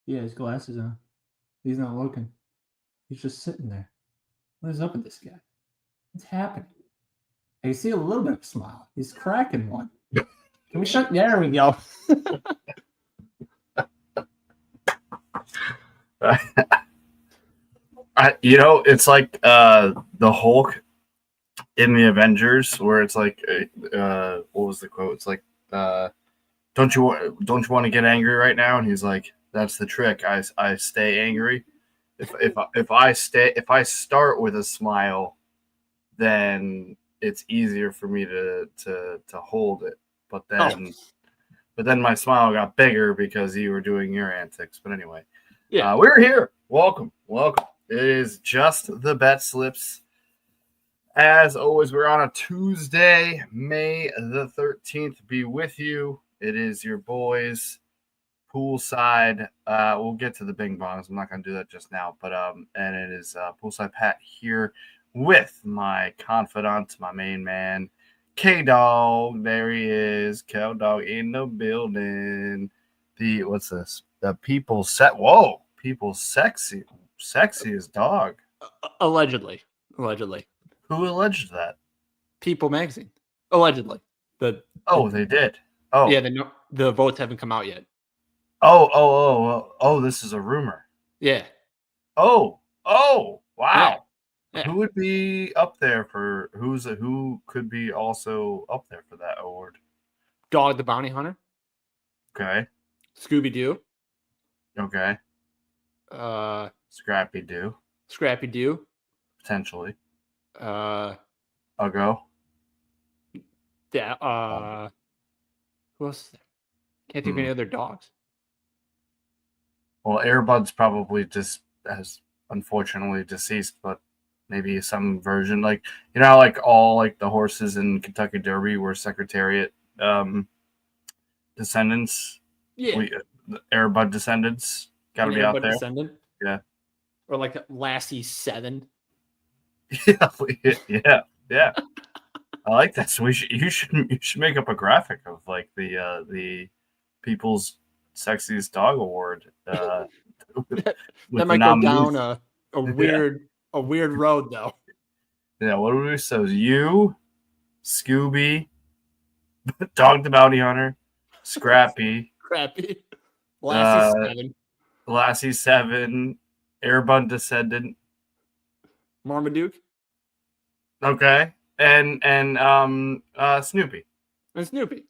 Yeah, his glasses on. He's not looking. He's just sitting there. What is up with this guy? What's happening? I see a little bit of a smile. He's cracking one. Can we shut? There we go. It's like the Hulk in the Avengers, where it's like, what was the quote? It's like, don't you want to get angry right now? And he's like, that's the trick. I stay angry. If I start with a smile, then it's easier for me to hold it. But then my smile got bigger because you were doing your antics. But anyway, Yeah. we're here. Welcome. It is just the BetSlips. As always, we're on a Tuesday, May the 13th. Be with you. It is your boys poolside. We'll get to the bing bongs. I'm not going to do that just now, but and it is poolside Pat here with my confidant, my main man, K Dog. There he is, K Dog in the building. What's this? The people's sexiest dog. Allegedly. Who alleged that? People magazine. Allegedly. They did. Oh yeah. The votes haven't come out yet. Oh, this is a rumor. Yeah. Oh, wow. Yeah. Who would be up there for who could be also up there for that award? Dog the Bounty Hunter. Okay. Scooby Doo. Okay. Scrappy Doo. Potentially. Ugo. Yeah. Who else is there? Can't think of any other dogs. Well, Airbud's probably just has unfortunately deceased, but maybe some version, like like all like the horses in Kentucky Derby were Secretariat descendants. Yeah. Airbud descendants got to be out there. Descendant? Yeah. Or like Lassie 7. Yeah. I like that. So you should make up a graphic of like the people's sexiest dog award. That might go down a weird road though. Yeah, what would we say? You, Scooby, Dog the Bounty Hunter, Scrappy, Lassie 7, Airbud Descendant, Marmaduke. Okay, and Snoopy. And Snoopy.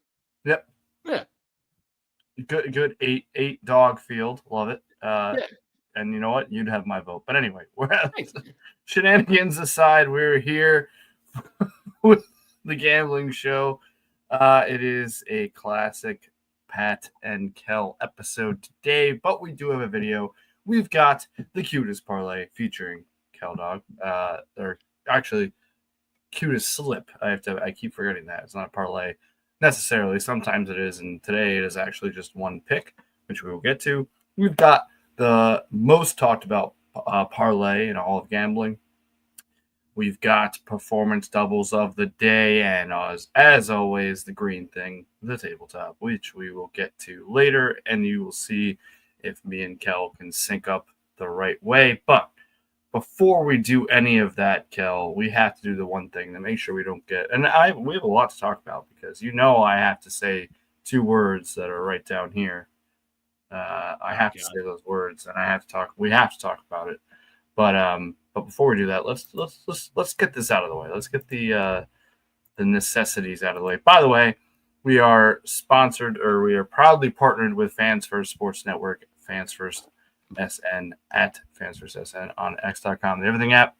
Yep. Yeah. Good eight dog field. Love it. Yeah. And you know what? You'd have my vote. But anyway, shenanigans aside, we're here with the gambling show. It is a classic Pat and Kel episode today, but we do have a video. We've got the cutest parlay featuring Kel Dog. Or actually, cutest slip. I keep forgetting that. It's not a parlay necessarily. Sometimes it is, and today it is actually just one pick, which we will get to. We've got the most talked about parlay in all of gambling. We've got performance doubles of the day, and as always, the green thing, the tabletop, which we will get to later, and you will see if me and Kel can sync up the right way. But before we do any of that, Kel, we have to do the one thing to make sure we don't get, and we have a lot to talk about because I have to say two words that are right down here. I have to say those words, and we have to talk about it. But before we do that, let's get this out of the way. Let's get the necessities out of the way. By the way, we are sponsored, or we are proudly partnered with Fans First Sports Network, Fans First SN at Fans First SN on X.com, the Everything app.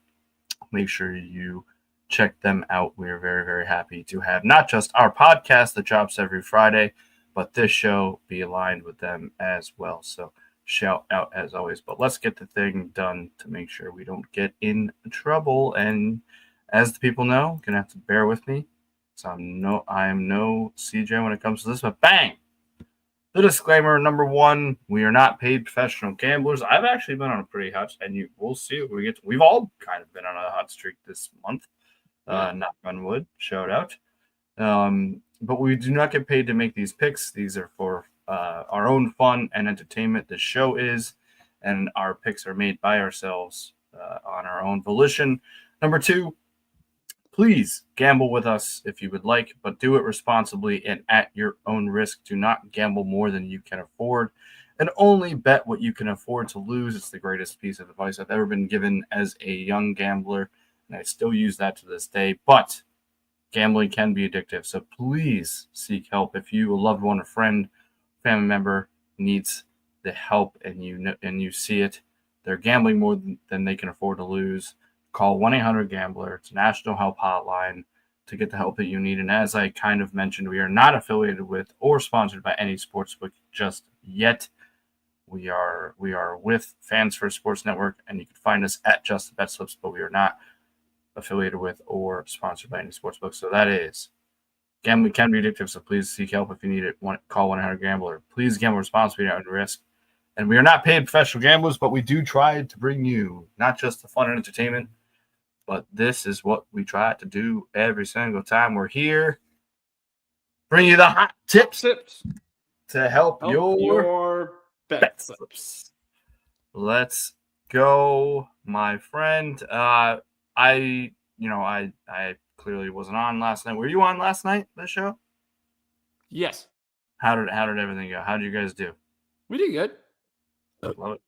Make sure you check them out. We are very, very happy to have not just our podcast that drops every Friday, but this show be aligned with them as well. So shout out as always. But let's get the thing done to make sure we don't get in trouble. And as the people know, you're gonna have to bear with me. So I am no CJ when it comes to this, but bang! The disclaimer number one: we are not paid professional gamblers. I've actually been on a pretty hot, and we'll see if we get. We've all kind of been on a hot streak this month. Knock on wood. Shout out. But we do not get paid to make these picks. These are for our own fun and entertainment. This show is, and our picks are made by ourselves on our own volition. Number 2, please gamble with us if you would like, but do it responsibly and at your own risk. Do not gamble more than you can afford, and only bet what you can afford to lose. It's the greatest piece of advice I've ever been given as a young gambler, and I still use that to this day. But gambling can be addictive, so please seek help. If you, a loved one, a friend, family member needs the help, and you see it, they're gambling more than they can afford to lose, call 1-800-GAMBLER. It's a national help hotline to get the help that you need. And as I kind of mentioned, we are not affiliated with or sponsored by any sportsbook just yet. We are with Fans First Sports Network, and you can find us at Just the BetSlips, but we are not affiliated with or sponsored by any sportsbook. So that is, gambling can be addictive, so please seek help if you need it. Call 1-800-GAMBLER. Please gamble responsibly at your risk. And we are not paid professional gamblers, but we do try to bring you not just the fun and entertainment, but this is what we try to do every single time we're here. Bring you the hot tips to help your bet slips. Let's go, my friend. I clearly wasn't on last night. Were you on last night, the show? Yes. How did everything go? How did you guys do? We did good. Love it.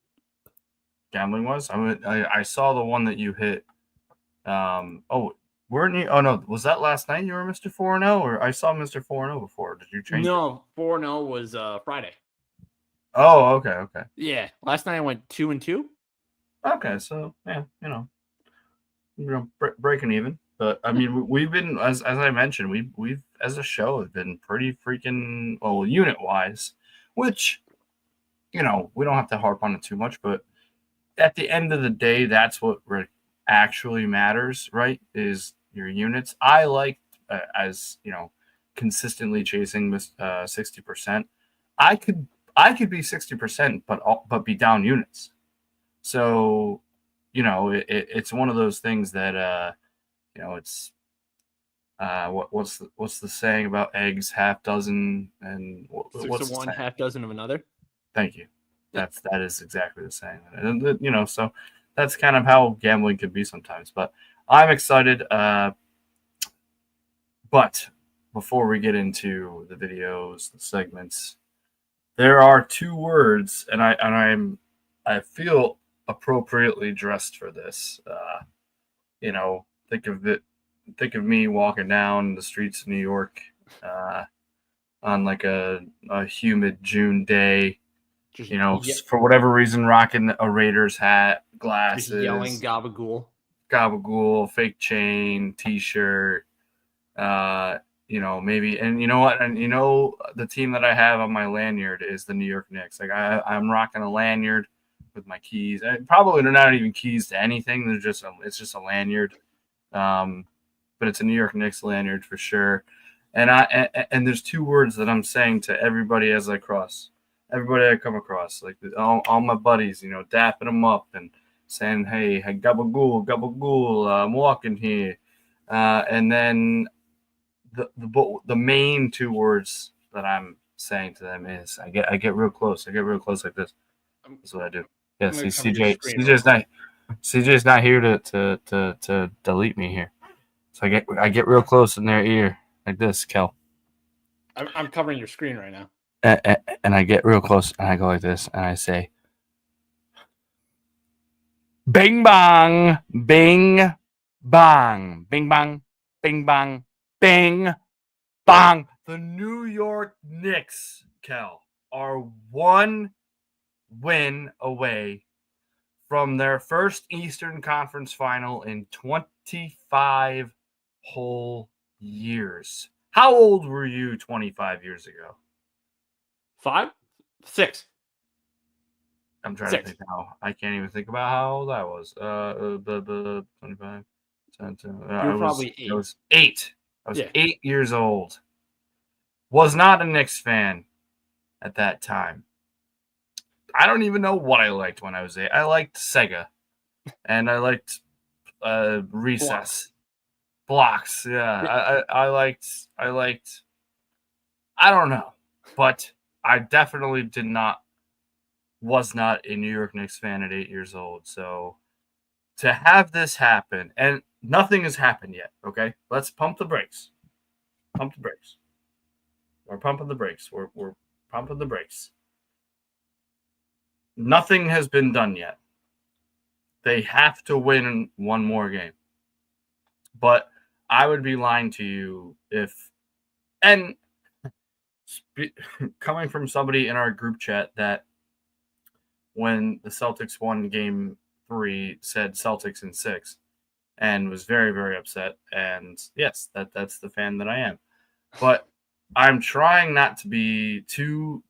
Gambling was? I saw the one that you hit. Weren't you? Oh no, was that last night? You were Mr. 4-0, or I saw Mr. 4-0 before. Did you change? No, 4-0 was Friday. Oh, okay. Yeah, last night I went 2-2. Okay, so yeah, breaking even. But I mean, we've been, as I mentioned, we've as a show have been pretty freaking unit wise, which we don't have to harp on it too much, but at the end of the day, that's what actually matters, right? Is your units. I like as consistently chasing 60%. I could be 60%, but be down units. So it's one of those things that it's what's the saying about eggs, half dozen, and what's 6 of one, half dozen of another. Thank you. That is exactly the saying. And so that's kind of how gambling can be sometimes. But I'm excited. But before we get into the videos, the segments, there are 2 words, and I feel appropriately dressed for this. Think of me walking down the streets of New York on like a humid June day. For whatever reason, rocking a Raiders hat, glasses, just yelling gabagool, fake chain, T-shirt, maybe, and you know what, and the team that I have on my lanyard is the New York Knicks. Like I'm rocking a lanyard with my keys. Probably they're not even keys to anything. It's just a lanyard, but it's a New York Knicks lanyard for sure. And there's 2 words that I'm saying to everybody as I cross. Everybody I come across, like all my buddies, dapping them up and saying, hey, gabagool, I'm walking here. And then the main 2 words that I'm saying to them is I get real close. I get real close like this. That's what I do. Yeah, see, CJ's not here to delete me here. So I get real close in their ear like this, Kel. I'm covering your screen right now. And I get real close and I go like this and I say, bing bang, bing bang, bing bang, bing bang, bing bang. The New York Knicks, Cal, are 1 win away from their first Eastern Conference final in 25 whole years. How old were you 25 years ago? 5, 6. I'm trying to think now. I can't even think about how old I was. 25. You're probably 8. I was 8. I was 8 years old. Was not a Knicks fan at that time. I don't even know what I liked when I was 8. I liked Sega, and I liked Recess blocks. Yeah, I liked. I don't know, but I definitely was not a New York Knicks fan at 8 years old. So to have this happen, and nothing has happened yet, okay? Let's pump the brakes. Pump the brakes. We're pumping the brakes. We're pumping the brakes. Nothing has been done yet. They have to win one more game. But I would be lying to you coming from somebody in our group chat that when the Celtics won game 3 said Celtics in 6 and was very, very upset. And yes, that's the fan that I am. But I'm trying not to be too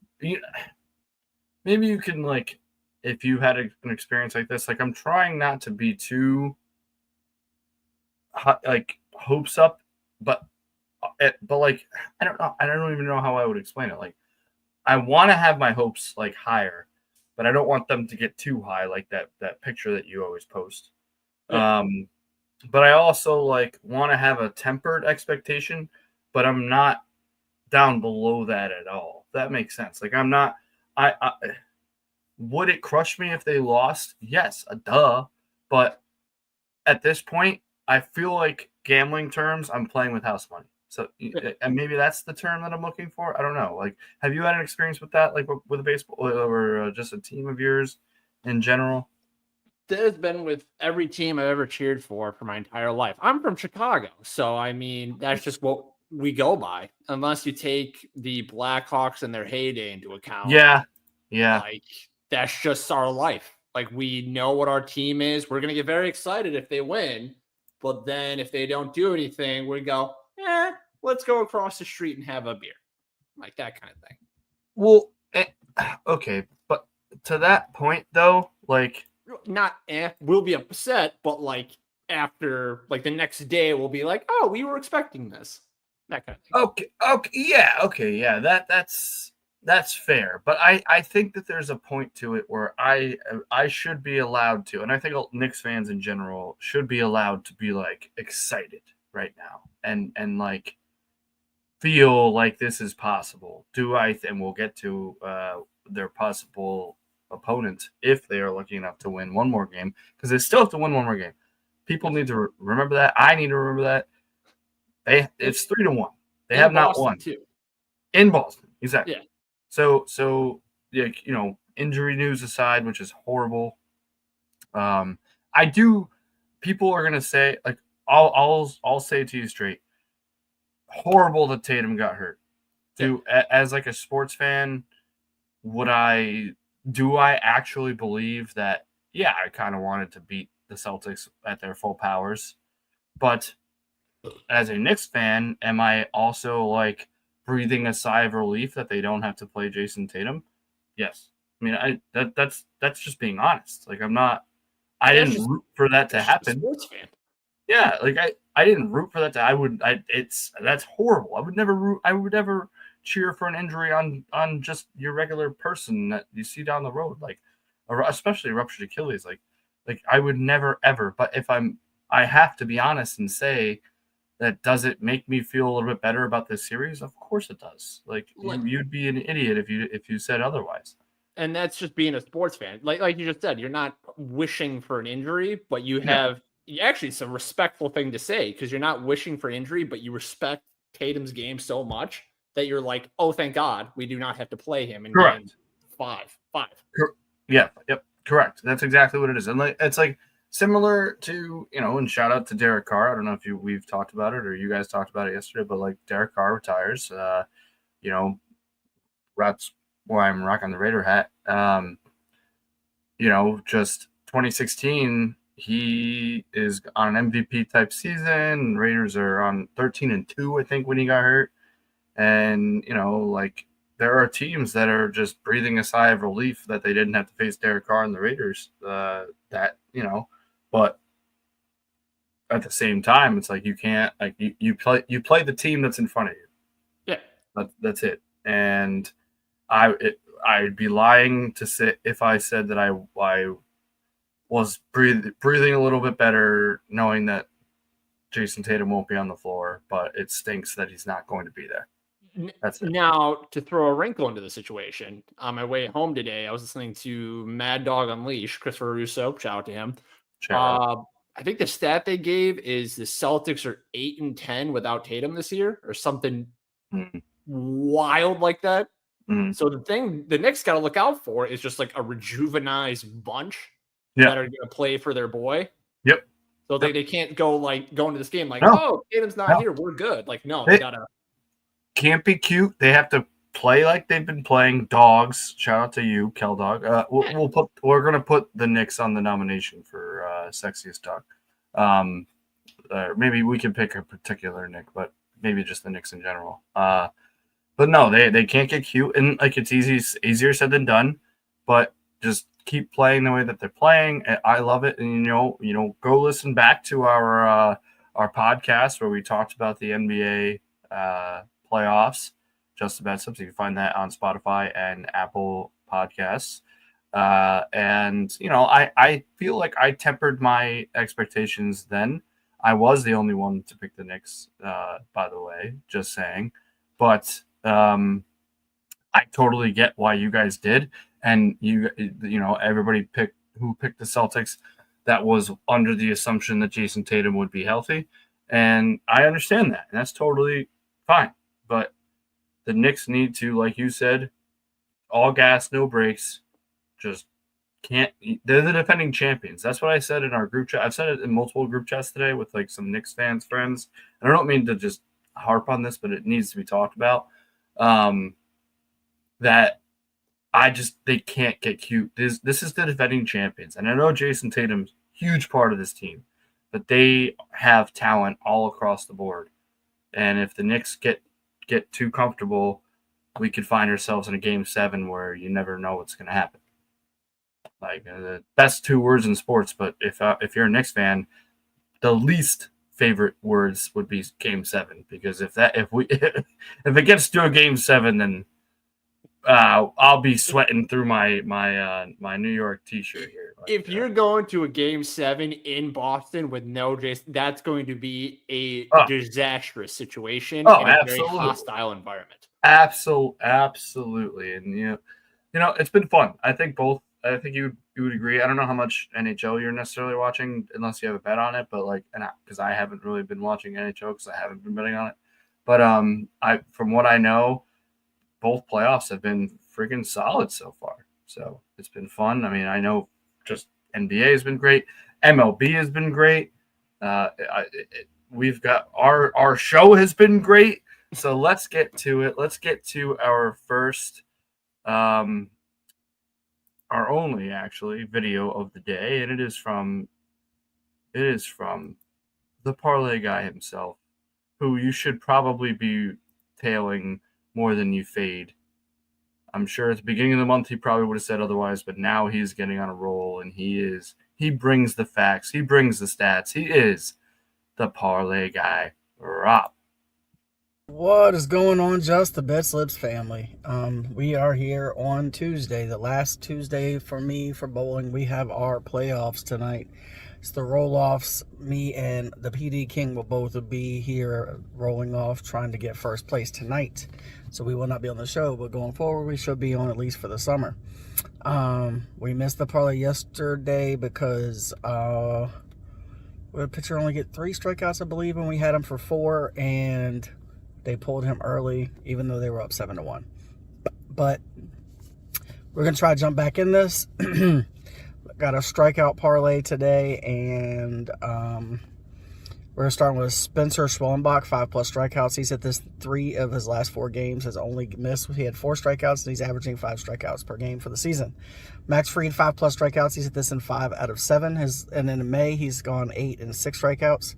maybe you can, like, if you had an experience like this, like, I'm trying not to be too like hopes up, but like, I don't know. I don't even know how I would explain it. Like, I want to have my hopes like higher, but I don't want them to get too high, like that picture that you always post. Yeah. But I also like want to have a tempered expectation, but I'm not down below that at all. If that makes sense. Like, I'm not. I would it crush me if they lost? Yes, a duh. But at this point, I feel like gambling terms, I'm playing with house money. So, and maybe that's the term that I'm looking for. I don't know. Like, have you had an experience with that, like with a baseball or just a team of yours in general? There's been with every team I've ever cheered for my entire life. I'm from Chicago, so I mean that's just what we go by. Unless you take the Blackhawks and their heyday into account, Yeah. like that's just our life. Like, we know what our team is. We're gonna get very excited if they win, but then if they don't do anything, we go, let's go across the street and have a beer, like that kind of thing. Well, okay, but to that point though, like, Not we'll be upset, but like after like the next day we'll be like, oh, we were expecting this. That kind of thing. okay, yeah, that's fair. But I think that there's a point to it where I should be allowed to, and I think Knicks fans in general should be allowed to be like excited right now and like feel like this is possible. And we'll get to their possible opponent if they are lucky enough to win one more game, because they still have to win one more game. People need to remember that. I need to remember that. It's 3-1. They have not Boston won too. in Boston. Exactly. Yeah. So yeah, injury news aside, which is horrible. I do. People are gonna say, like, I'll say it to you straight. Horrible that Tatum got hurt. As like a sports fan, do I actually believe that? Yeah, I kind of wanted to beat the Celtics at their full powers, but as a Knicks fan, am I also like breathing a sigh of relief that they don't have to play Jason Tatum? Yes. I mean, that's just being honest. Like, I didn't root for that to happen. Sports fan. Yeah, like I didn't root for that that's horrible. I would never cheer for an injury on just your regular person that you see down the road, like, especially a ruptured Achilles. Like I would never ever. But I have to be honest and say that, does it make me feel a little bit better about this series? Of course it does. Like, you'd be an idiot if you said otherwise. And that's just being a sports fan. Like you just said, you're not wishing for an injury, but you have actually, it's a respectful thing to say, because you're not wishing for injury, but you respect Tatum's game so much that you're like, oh, thank God we do not have to play him in game 5. Yeah, yep, correct. That's exactly what it is. And like, it's like similar to, and shout out to Derek Carr. I don't know if we've talked about it or you guys talked about it yesterday, but like, Derek Carr retires. That's why I'm rocking the Raider hat. Just 2016, he is on an MVP type season. Raiders are on 13-2, I think, when he got hurt. And, like, there are teams that are just breathing a sigh of relief that they didn't have to face Derek Carr and the Raiders. But at the same time, it's like, you can't, like, you play the team that's in front of you. Yeah. That's it. And I'd be lying to say if I said that I was breathing a little bit better, knowing that Jason Tatum won't be on the floor, but it stinks that he's not going to be there. That's it. Now, to throw a wrinkle into the situation, on my way home today, I was listening to Mad Dog Unleashed, Christopher Russo. Shout out to him. I think the stat they gave is the Celtics are 8-10 without Tatum this year, or something wild like that. So the Knicks got to look out for is just like a rejuvenized bunch that are going to play for their boy. Yep. So they can't go into this game like, No. oh, Tatum's not here, we're good. Like, no, they gotta. Can't be cute. They have to play like they've been playing. Dogs. Shout out to you, Kel Dog. We're gonna put the Knicks on the nomination for sexiest dog. Maybe we can pick a particular Knick, but maybe just the Knicks in general. But no, they can't get cute, and like it's easier said than done. But just keep playing the way that they're playing. I love it, and go listen back to our podcast where we talked about the NBA playoffs. Just the BetSlips. You can find that on Spotify and Apple Podcasts. And I feel like I tempered my expectations then. I was the only one to pick the Knicks, by the way, just saying. But I totally get why you guys did. And everybody who picked the Celtics, that was under the assumption that Jason Tatum would be healthy. And I understand that. And that's totally fine. But the Knicks need to, like you said, all gas, no brakes. Just can't. They're the defending champions. That's what I said in our group chat. I've said it in multiple group chats today with like some Knicks fans, friends. And I don't mean to just harp on this, but it needs to be talked about. That they can't get cute. This is the defending champions. And I know Jason Tatum's a huge part of this team, but they have talent all across the board. And if the Knicks get too comfortable, we could find ourselves in a game 7 where you never know what's going to happen. Like the best 2 words in sports, but if you're a Knicks fan, the least favorite words would be game 7, because if it gets to a game 7, then I'll be sweating through my New York t-shirt here. If you're going to a game 7 in Boston with no Jason, that's going to be a disastrous situation in a very hostile environment. Absolutely. And it's been fun. I think you would agree. I don't know how much NHL you're necessarily watching unless you have a bet on it, but because I haven't really been watching NHL because I haven't been betting on it. But from what I know, both playoffs have been freaking solid so far. So it's been fun. I mean, I know just NBA has been great. MLB has been great. We've got our show has been great. So let's get to it. Let's get to our first, our only actually video of the day. And it is from the parlay guy himself, who you should probably be tailing more than you fade. I'm sure at the beginning of the month he probably would have said otherwise, but now he's getting on a roll, and he brings the facts, he brings the stats. He is the parlay guy, Rob. What is going on, just the BetSlips family? We are here on Tuesday, the last Tuesday for me for bowling. We have our playoffs tonight. It's the roll-offs. Me and the PD King will both be here rolling off, trying to get first place tonight. So we will not be on the show, but going forward, we should be on at least for the summer. We missed the parlay yesterday because the pitcher only get 3 strikeouts, I believe, and we had him for 4, and they pulled him early, even though they were up 7-1. But we're going to try to jump back in this. Got a strikeout parlay today, and we're starting with Spencer Schwellenbach, 5+ strikeouts. He's hit this 3 of his last 4 games, has only missed. He had 4 strikeouts, and he's averaging 5 strikeouts per game for the season. Max Fried, 5+ strikeouts. He's hit this in 5 out of 7. And in May, he's gone 8 and 6 strikeouts.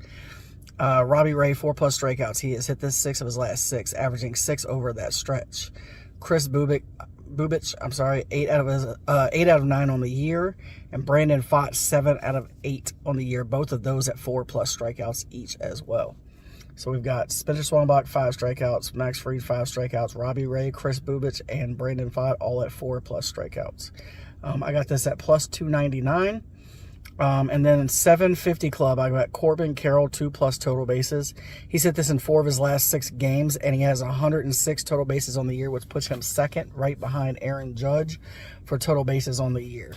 Robbie Ray, 4+ strikeouts. He has hit this 6 of his last 6, averaging 6 over that stretch. Chris Bubich, 8 out of 9 on the year, and Brandon Fott, 7 out of 8 on the year. Both of those at 4+ strikeouts each as well. So we've got Spencer Schwellenbach, 5 strikeouts, Max Fried, 5 strikeouts, Robbie Ray, Chris Bubich, and Brandon Fott all at 4+ strikeouts. I got this at plus 299. And then in 750 club, I got Corbin Carroll 2+ total bases. He's hit this in 4 of his last 6 games, and he has 106 total bases on the year, which puts him second, right behind Aaron Judge for total bases on the year.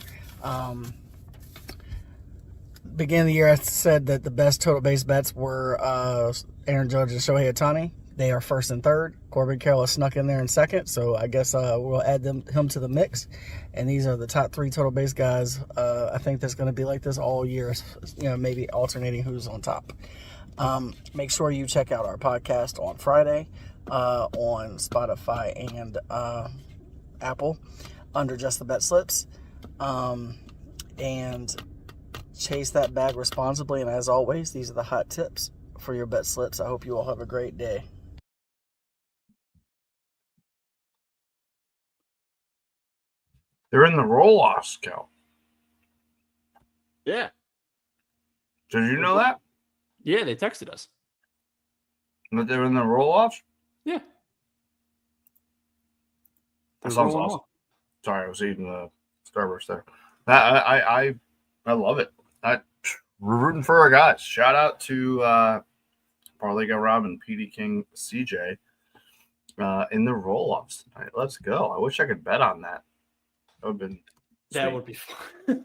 Beginning of the year, I said that the best total base bets were Aaron Judge and Shohei Ohtani. They are first and third. Corbin Carroll is snuck in there in second, so I guess we'll add him to the mix. And these are the top 3 total base guys. I think that's going to be like this all year, maybe alternating who's on top. Make sure you check out our podcast on Friday on Spotify and Apple under Just the Bet Slips. And chase that bag responsibly. And as always, these are the hot tips for your bet slips. I hope you all have a great day. They're in the roll-offs, Cal. Yeah. Did you know that? Yeah, they texted us. That they're in the roll-offs? Yeah. That sounds awesome. Sorry, I was eating the Starburst there. I love it. We're rooting for our guys. Shout out to Parlay Guy Rob and PD King CJ in the roll-offs tonight. Let's go. I wish I could bet on that. That would be fun.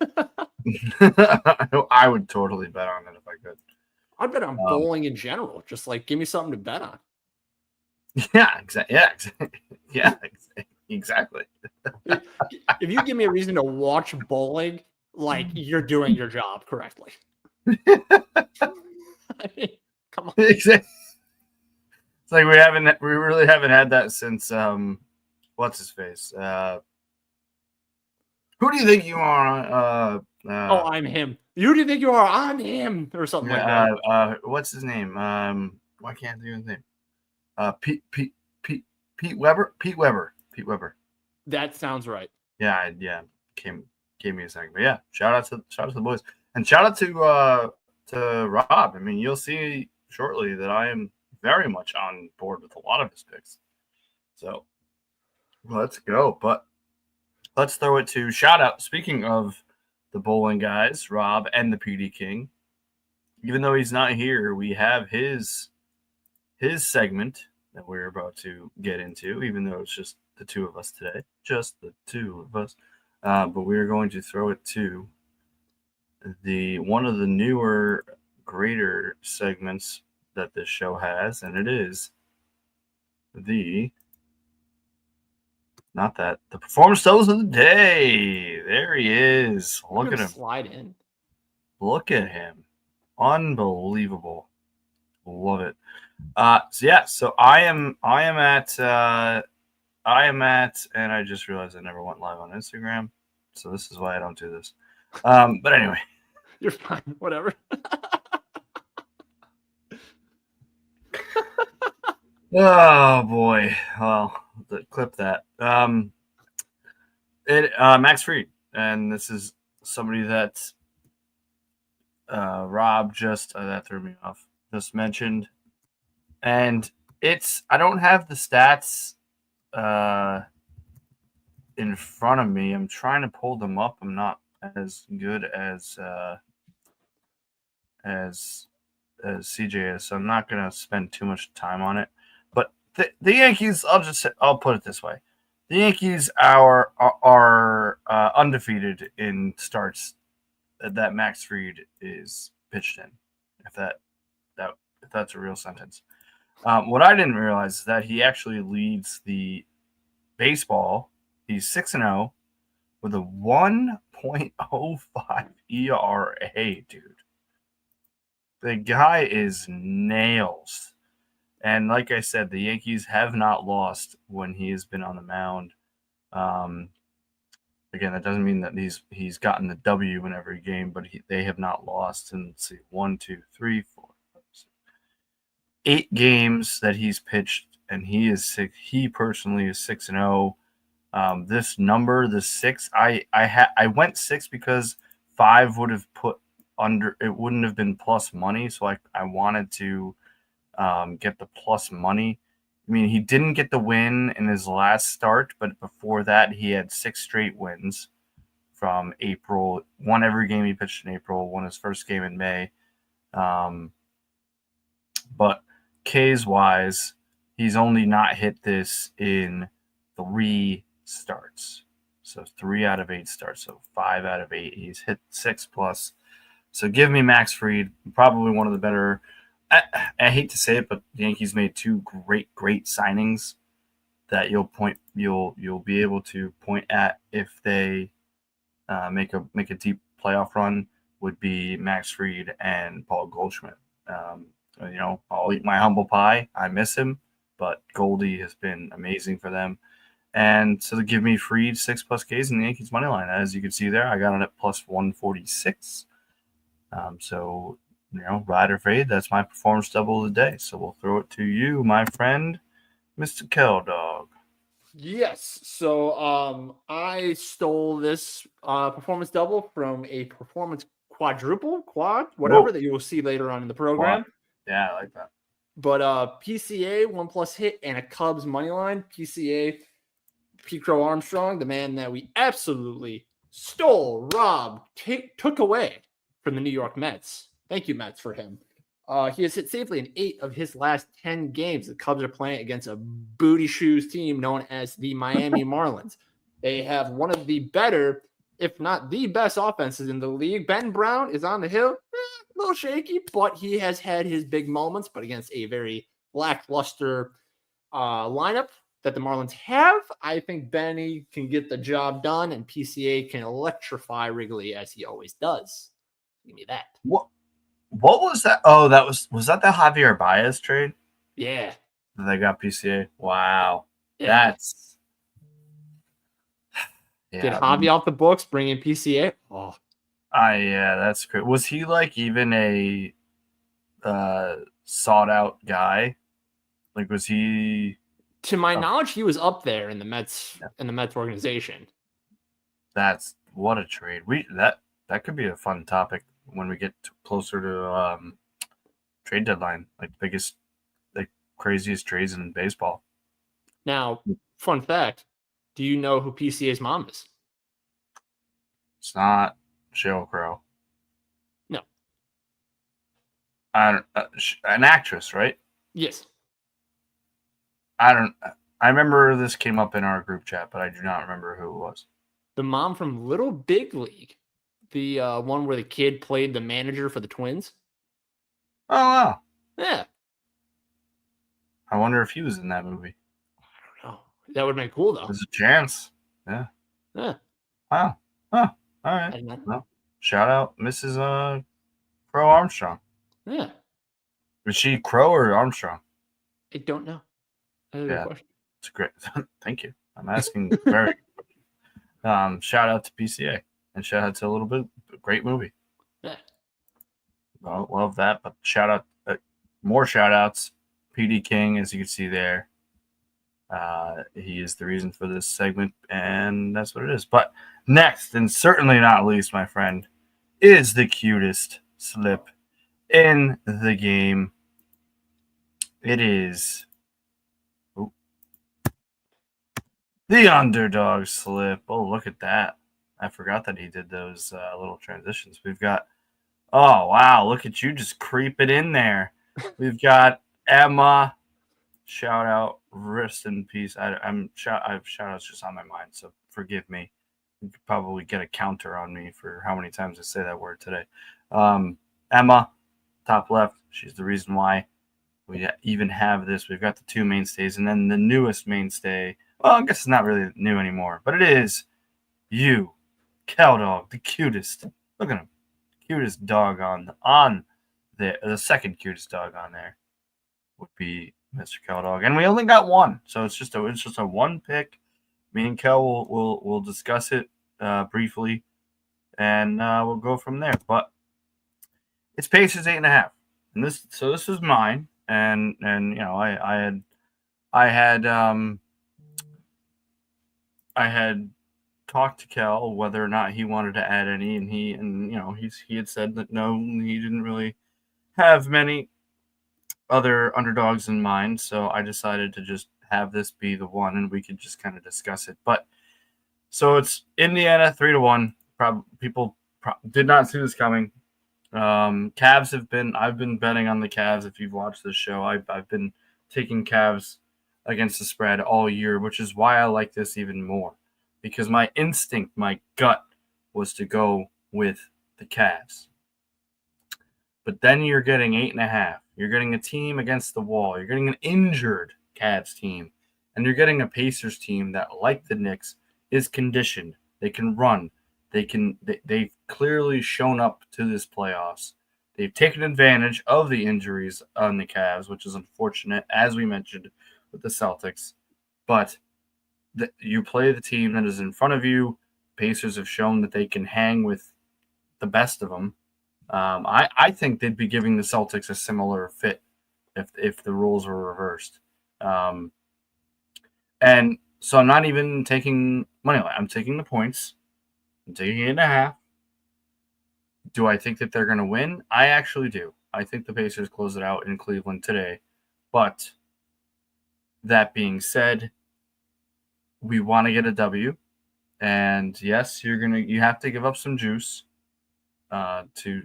I would totally bet on it if I could. I'd bet on bowling in general. Just like give me something to bet on. Yeah, exactly. Yeah, exactly. If you give me a reason to watch bowling, like you're doing your job correctly. I mean, come on. Exactly. It's like we really haven't had that since what's his face? Who do you think you are? I'm him. Who do you think you are? I'm him, or something like that. What's his name? Why can't I think of his name? Pete Weber. Pete Weber. That sounds right. Yeah. Gave me a second, but yeah. Shout out to the boys, and shout out to Rob. I mean, you'll see shortly that I am very much on board with a lot of his picks. So let's go. But let's throw it to shout out. Speaking of the bowling guys, Rob and the PD King, even though he's not here, we have his segment that we're about to get into, even though it's just the two of us today. Just the two of us. But we're going to throw it to one of the newer, greater segments that this show has, and it is the performance totals of the day. There he is. Look at him. Slide in. Look at him. Unbelievable. Love it. So I am at, and I just realized I never went live on Instagram, so this is why I don't do this. But anyway. You're fine. Whatever. Oh boy. Well, clip that. Max Fried, and this is somebody that Rob just that threw me off. Just mentioned, and I don't have the stats in front of me. I'm trying to pull them up. I'm not as good as CJ is, so I'm not going to spend too much time on it. But the Yankees, I'll put it this way: the Yankees are undefeated in starts that Max Fried is pitched in. If that's a real sentence. What I didn't realize is that he actually leads the baseball. He's 6-0 with a 1.05 ERA, dude. The guy is nails. And like I said, the Yankees have not lost when he has been on the mound. Again, that doesn't mean that he's gotten the W in every game, but they have not lost in, let's see, 1, 2, 3, 4, 5, 6, 8 games that he's pitched, and he is 6. He personally is 6-0. This number, the 6, I went 6 because 5 would have put under. It wouldn't have been plus money, so I wanted to get the plus money. I mean, he didn't get the win in his last start, but before that, he had 6 straight wins, from April. Won every game he pitched in April. Won his first game in May. But Ks wise, he's only not hit this in 3 starts. So 3 out of 8 starts. So 5 out of 8. He's hit 6+. So give me Max Fried, probably one of the better. I hate to say it, but the Yankees made 2 great signings that you'll be able to point at if they make a deep playoff run. Would be Max Fried and Paul Goldschmidt. I'll eat my humble pie. I miss him, but Goldie has been amazing for them. And so to give me Fried 6+ Ks in the Yankees money line, as you can see there, I got it at plus 146. So ride or fade. That's my performance double of the day. So we'll throw it to you, my friend, Mr. Keldog. Yes. So I stole this performance double from a performance quad, whatever that you will see later on in the program. Quad. Yeah, I like that. But PCA 1+ hit and a Cubs money line. PCA, P. Crow Armstrong, the man that we absolutely stole, robbed, took away from the New York Mets. Thank you, Mets, for him. He has hit safely in 8 of his last 10 games. The Cubs are playing against a booty shoes team known as the Miami Marlins. They have one of the better, if not the best offenses in the league. Ben Brown is on the hill, a little shaky, but he has had his big moments, but against a very lackluster lineup that the Marlins have. I think Benny can get the job done, and PCA can electrify Wrigley as he always does. Give me that. What was that? Oh, was that the Javier Baez trade? Yeah. They got PCA. Wow. Yeah. That's Get Javi off the books, bring in PCA. Oh. Yeah, that's great. Was he like even a sought out guy? Like, was he? To my knowledge, he was up there in the Mets organization. That's what a trade. That could be a fun topic when we get closer to trade deadline, like biggest, like craziest trades in baseball. Now, fun fact: do you know who PCA's mom is? It's not Sheryl Crow. No. An actress, right? Yes. I remember this came up in our group chat, but I do not remember who it was. The mom from Little Big League, the one where the kid played the manager for the Twins. Oh, wow. Yeah. I wonder if he was in that movie. I don't know. That would make cool, though. There's a chance. Yeah. Yeah. Wow. Huh. All right. Well, shout out Mrs. Crow Armstrong. Yeah. Was she Crow or Armstrong? I don't know. That's a good question. It's great. Thank you. I'm asking very good. Shout out to PCA and shout out to a little bit. Great movie. Yeah. Well, love that. But shout out, more shout outs. PD King, as you can see there. He is the reason for this segment, and that's what it is. But next, and certainly not least, my friend, is the cutest slip in the game. It is the underdog slip. Oh, look at that. I forgot that he did those little transitions. We've got, oh, wow, look at you just creeping in there. We've got Emma. Shout out, rest in peace. I have shout outs just on my mind, so forgive me. You could probably get a counter on me for how many times I say that word today. Emma, top left. She's the reason why we even have this. We've got the 2 mainstays, and then the newest mainstay. Well, I guess it's not really new anymore, but it is you, Keldog, the cutest. Look at him, cutest dog on there. The second cutest dog on there would be Mr. Keldog, and we only got one, so it's just a one pick. Me and Kel will discuss it briefly, and we'll go from there. But its pace is 8.5, and this was mine, and I had talked to Kel whether or not he wanted to add any, and he had said that no, he didn't really have many other underdogs in mind, so I decided to just have this be the one, and we could just kind of discuss it. But so it's Indiana 3-1, people did not see this coming. Cavs I've been betting on the Cavs. If you've watched this show, I've been taking Cavs against the spread all year, which is why I like this even more, because my instinct, my gut was to go with the Cavs. But then you're getting 8.5. You're getting a team against the wall. You're getting an injured Cavs team. And you're getting a Pacers team that, like the Knicks, is conditioned. They can run. They've clearly shown up to this playoffs. They've taken advantage of the injuries on the Cavs, which is unfortunate, as we mentioned with the Celtics. But you play the team that is in front of you. Pacers have shown that they can hang with the best of them. I think they'd be giving the Celtics a similar fit if the rules were reversed. And so I'm not even taking money line. I'm taking the points. I'm taking 8.5. Do I think that they're going to win? I actually do. I think the Pacers close it out in Cleveland today. But that being said, we want to get a W. And yes, you have to give up some juice to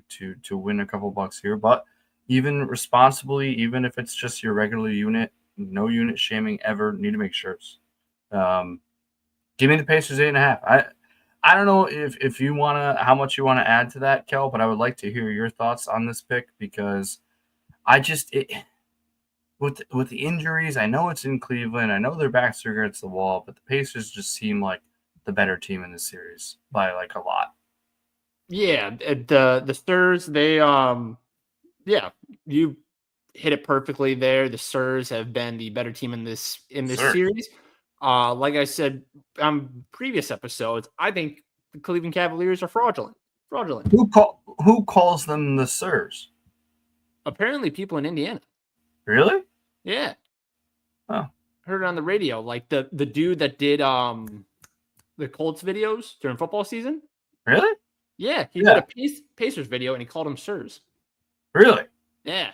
win a couple bucks here. But even responsibly, even if it's just your regular unit, no unit shaming ever, need to make shirts. Give me the Pacers 8.5. I don't know if you how much you want to add to that, Kel, but I would like to hear your thoughts on this pick, because with the injuries, I know it's in Cleveland, I know their backs are against the wall, but the Pacers just seem like the better team in this series by like a lot. Yeah, the Spurs, they you hit it perfectly there. The Spurs have been the better team in this series. Like I said on previous episodes, I think the Cleveland Cavaliers are fraudulent. Who calls them the Spurs? Apparently, people in Indiana. Really? Yeah. Oh. Heard it on the radio. Like the dude that did the Colts videos during football season. Really? Yeah, he did a Pacers video and he called them Sirs. Really? Yeah.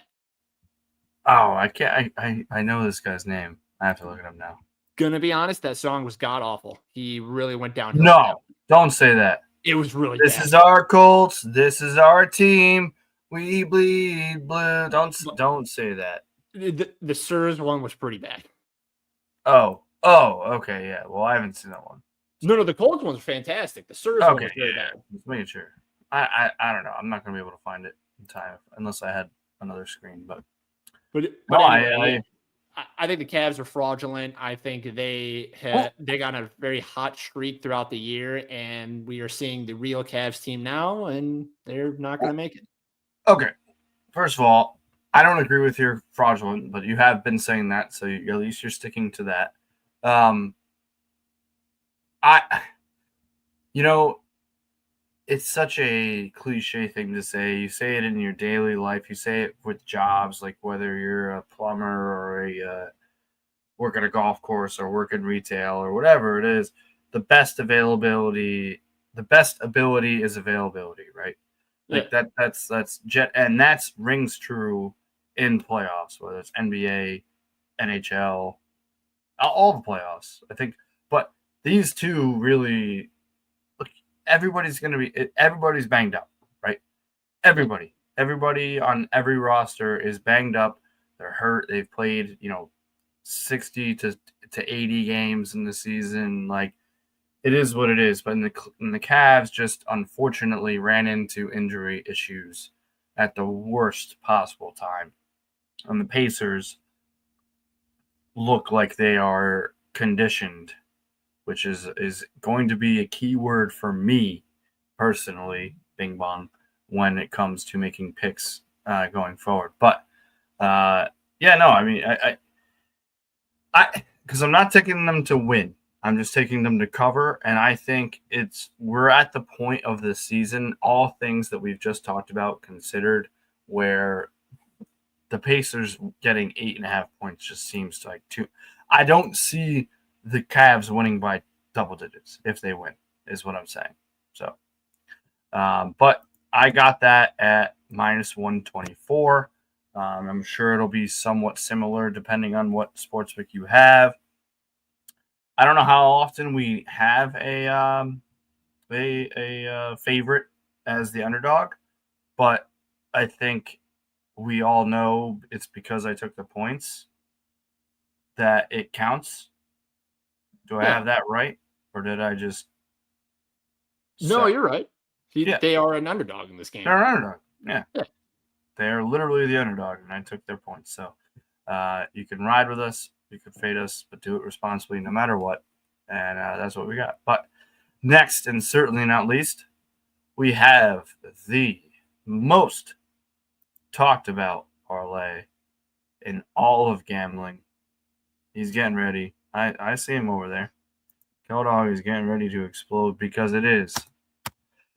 Oh, I can't. I know this guy's name. I have to look at him now. Gonna be honest, that song was god awful. He really went downhill. No, don't say that. It was really This bad. is our Colts. This is our team. We bleed blue. Don't say that. The Sirs one was pretty bad. Oh, okay, yeah. Well, I haven't seen that one. No, the Colts ones are fantastic. The Sirs one was very bad. Just making sure. I don't know. I'm not gonna be able to find it in time unless I had another screen. But anyway, I think the Cavs are fraudulent. I think they got a very hot streak throughout the year, and we are seeing the real Cavs team now, and they're not going to make it. Okay. First of all, I don't agree with your fraudulent, but you have been saying that, so at least you're sticking to that. It's such a cliche thing to say. You say it in your daily life. You say it with jobs, like whether you're a plumber or work at a golf course or work in retail or whatever it is. The best ability is availability, right? Like that's jet, and that's rings true in playoffs, whether it's NBA, NHL, all the playoffs, I think. But these two really. Everybody's banged up, right? Everybody on every roster is banged up. They're hurt. They've played, 60 to 80 games in the season. Like, it is what it is. But in the Cavs just unfortunately ran into injury issues at the worst possible time. And the Pacers look like they are conditioned, which is going to be a key word for me personally, Bing Bong, when it comes to making picks going forward. But I because I'm not taking them to win. I'm just taking them to cover, and I think we're at the point of the season, all things that we've just talked about considered, where the Pacers getting 8.5 points just seems like too. I don't see the Cavs winning by double digits if they win, is what I'm saying. So, but I got that at -124. I'm sure it'll be somewhat similar depending on what sportsbook you have. I don't know how often we have a a favorite as the underdog, but I think we all know it's because I took the points that it counts. Do I Yeah. have that right, or did I just? No, you're right. Yeah. They are an underdog in this game. They're an underdog. Yeah. Yeah. They're literally the underdog, and I took their points. So you can ride with us, you can fade us, but do it responsibly no matter what. And that's what we got. But next, and certainly not least, we have the most talked about parlay in all of gambling. He's getting ready. I see him over there. Dog is getting ready to explode because it is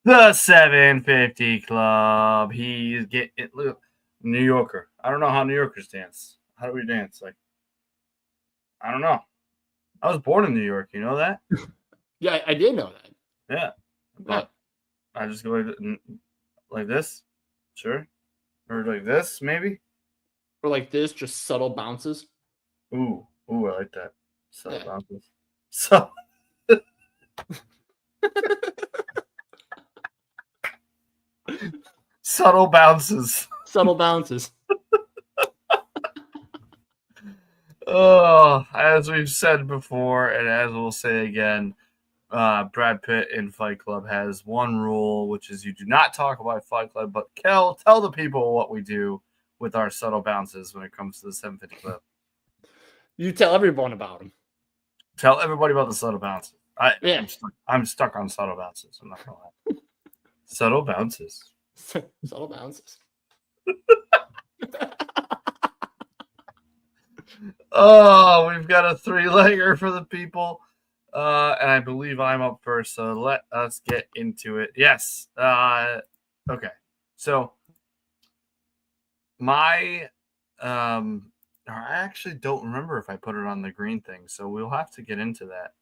the 750 Club. He's getting look, New Yorker. I don't know how New Yorkers dance. How do we dance? Like, I don't know. I was born in New York. You know that? Yeah, I did know that. Yeah. But I just go like this. Sure. Or like this, maybe. Or like this, just subtle bounces. Ooh, I like that. Subtle Yeah. bounces. So. Subtle bounces. Subtle bounces. Oh, as we've said before, and as we'll say again, Brad Pitt in Fight Club has one rule, which is you do not talk about Fight Club. But Kel, tell the people what we do with our subtle bounces when it comes to the 750 Club. You tell everyone about them. Tell everybody about the subtle bounces. Yeah. I'm stuck on subtle bounces. I'm not gonna lie. Subtle bounces. Subtle bounces. Oh, we've got a 3-legger for the people. And I believe I'm up first, so let us get into it. Yes. Okay. So my I actually don't remember if I put it on the green thing, so we'll have to get into that.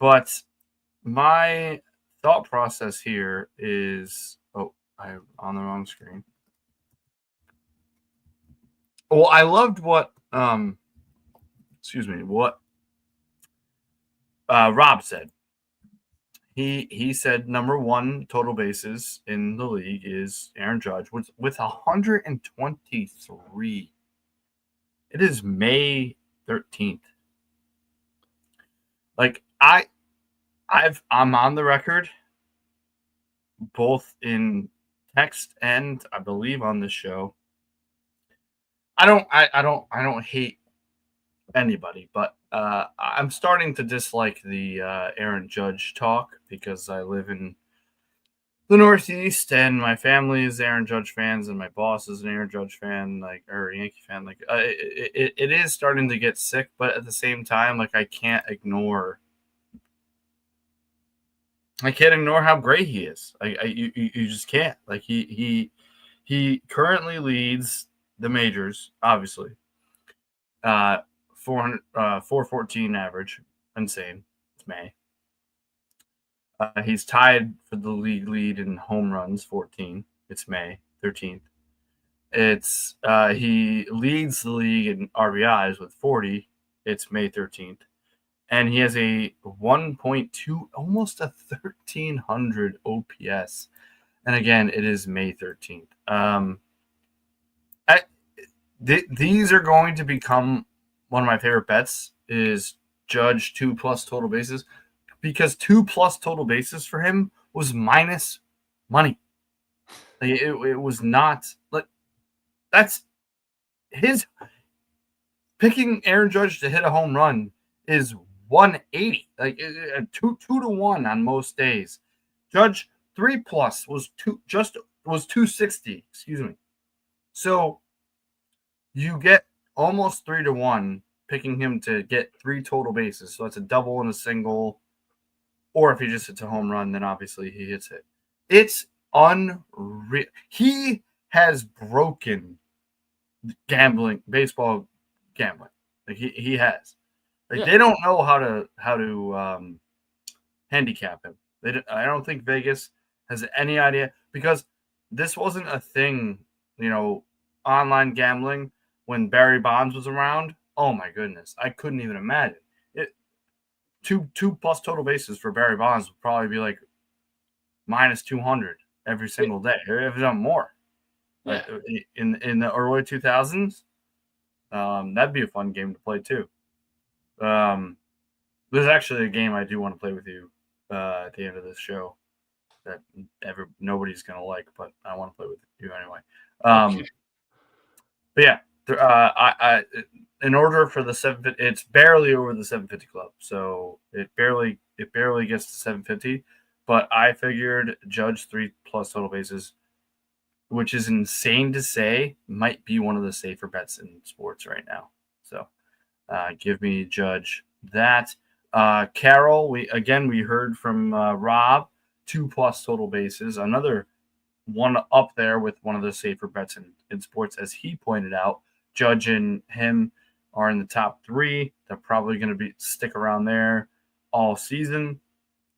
But my thought process here is I'm on the wrong screen. Well, I loved what Rob said. He said number one total bases in the league is Aaron Judge with 123. It is May 13th. Like I'm on the record, both in text and I believe on this show. I don't hate anybody, but I'm starting to dislike the Aaron Judge talk because I live in the Northeast and my family is Aaron Judge fans and my boss is an Aaron Judge fan, or Yankee fan. Like it is starting to get sick, but at the same time, like I can't ignore how great he is. You just can't. Like he currently leads the majors, obviously. 414 average. Insane. It's May. He's tied for the league lead in home runs, 14. It's May 13th. It's he leads the league in RBIs with 40. It's May 13th. And he has a 1.2, almost a 1,300 OPS. And again, it is May 13th. These are going to become one of my favorite bets is Judge 2+ total bases, because 2+ total bases for him was minus money. Like it was not like that's his picking Aaron Judge to hit a home run is 180, like 2-1 on most days. Judge 3+ was 260. Excuse me. So you get almost 3-1 picking him to get 3 total bases. So that's a double and a single. Or if he just hits a home run, then obviously he hits it. It's unreal. He has broken gambling, baseball gambling. Like he has. Like They don't know how to handicap him. I don't think Vegas has any idea, because this wasn't a thing, online gambling when Barry Bonds was around. Oh my goodness, I couldn't even imagine it. two plus total bases for Barry Bonds would probably be like minus 200 every single day, if not more. Yeah. In the early 2000s, that'd be a fun game to play too. There's actually a game I do want to play with you at the end of this show that nobody's gonna like, but I want to play with you anyway. Okay. But yeah, I in order for the 750, it's barely over the 750 club, so it barely gets to 750. But I figured Judge 3+ total bases, which is insane to say, might be one of the safer bets in sports right now. So give me Judge that. Carroll, we heard from Rob, 2+ total bases, another one up there with one of the safer bets in sports, as he pointed out. Judge and him are in the top 3. They're probably going to stick around there all season.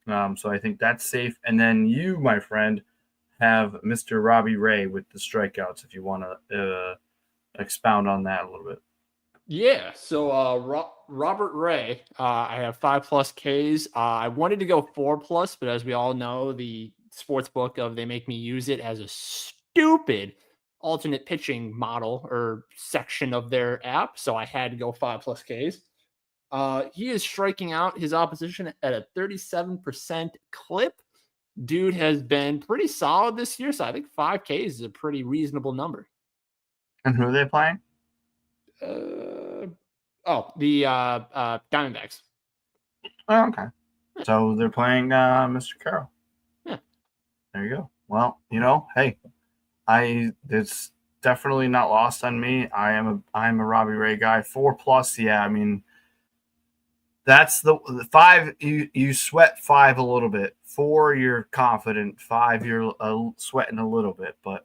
So I think that's safe. And then you, my friend, have Mr. Robbie Ray with the strikeouts, if you want to expound on that a little bit. Yeah, so Robert Ray, I have 5+ Ks. I wanted to go 4+, but as we all know, the sports book they make me use it as a stupid alternate pitching model or section of their app, so I had to go 5+ Ks. He is striking out his opposition at a 37% clip. Dude has been pretty solid this year, so I think 5 Ks is a pretty reasonable number. And who are they playing? The Diamondbacks. Oh, okay. So they're playing Mr. Carroll. Yeah. There you go. Well, hey, it's definitely not lost on me. I'm a Robbie Ray guy. 4+, yeah. I mean, that's the 5. You sweat 5 a little bit. 4, you're confident. 5, you're sweating a little bit. But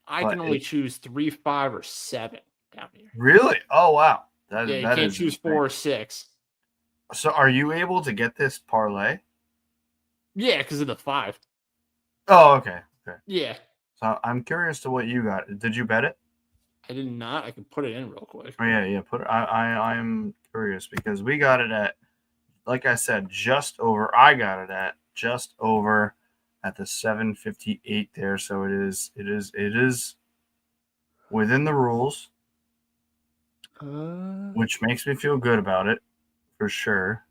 I can only choose 3, 5, or 7 down here. Really? Oh wow. You can't choose 4 or 6. So are you able to get this parlay? Yeah, because of the 5. Oh, okay. Yeah. So I'm curious to what you got. Did you bet it? I did not. I can put it in real quick. Oh yeah. Put it. I'm curious because we got it at, like I said, just over. I got it at just over at the 758 there. So it is within the rules, which makes me feel good about it for sure.